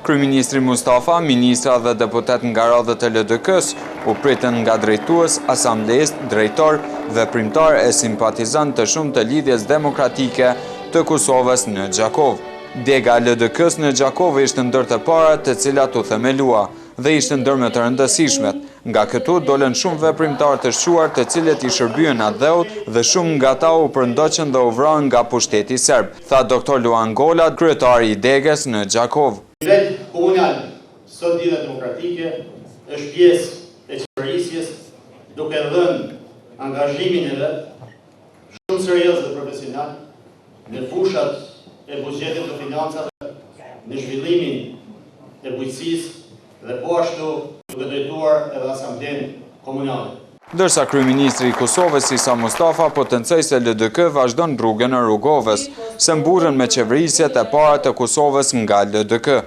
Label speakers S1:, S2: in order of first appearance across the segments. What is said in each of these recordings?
S1: Kryeministri Mustafa, ministra dhe deputet nga radhët e LDK-s u pritën nga drejtues, asamblesë, drejtor, veprimtar e simpatizant të shumë të lidhjes demokratike të Kosovës në Gjakov. Dega e LDK-s në Gjakov ishte ndër të parat të cilat u themelua dhe ishte ndër më të rëndësishmet. Nga këtu dolen shumë veprimtar të shquar të cilët i shërbyen atdheut dhe shumë nga ta u përndoqën dhe u vrarën nga pushteti serb, tha Dr. Luan Gola, kryetari i Degës në Gjakov.
S2: Nivel komunal, sot lidhja demokratike është pjesë e qeverisjes, duke dhënë angazhimin e vet shumë serioz dhe profesional në fushat e buxhetit të financave, në zhvillimin e bujqësisë dhe po ashtu duke drejtuar edhe asamblen komunale.
S1: Ndërsa kryeministri i Kosovës Isa Mustafa potencoi se LDK vazhdon rrugën e Rrugovës, se mburën me qeverisjet e para të Kosovës nga LDK.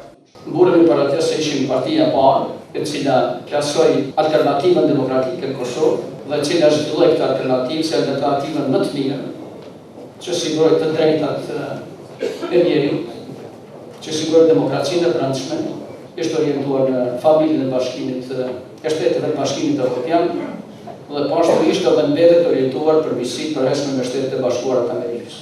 S3: Mburëm për atë se ishim partia e parë, e cila plasoi alternativën demokratike në Kosovë dhe cila zhvilloi këtë alternativë si alternativën më të mirë, që siguroi të drejtat e njerëzit, që siguroi demokracinë e brendshme, është orientuar në familjen e bashkimit e shteteve të bashkimit evropian dhe pashturisht edhe mbetet orientuar për visit përhershme me Shtetet e Bashkuara të Amerikës.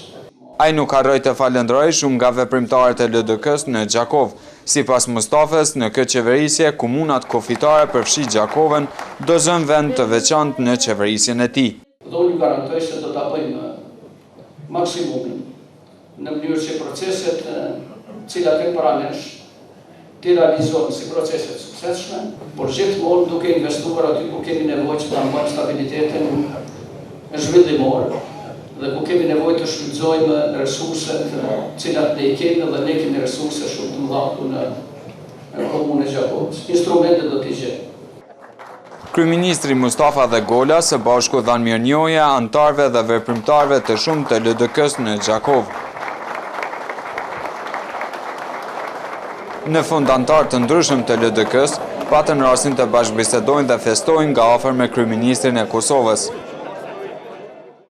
S1: Ai nuk harroi të falenderojë shumë nga veprimtarët e LDK-s në Gjakov. Sipas Mustafës, në këtë qeverisje, komunat kufitare përfshi Gjakovën do zënë vend të veçantë në qeverisjen e tij.
S3: Dhe unë garantoj se do ta bëjmë maksimumin në mënyrë që proceset cilat janë paranesh të realizohen si procese të suksesshme, por gjithmonë duke investuar aty ku kemi nevojë që ta mbajmë stabilitetin zhvillimor dhe ku kemi nevojë të shfrytëzojmë resurset cilat ne i kemi dhe ne kemi resurse shumë të mëdha këtu në komunën e Gjakovës. Instrumentet do t'i gjejmë.
S1: Kryeministri Mustafa dhe Gola së bashku dhanë mirënjohje antarëve dhe veprimtarëve të shumë të LDK-s në Gjakov. Në fund antarë të ndryshëm të LDK-s patën rastin të bashkëbisedojnë dhe festojnë nga afër me kryeministrin e Kosovës.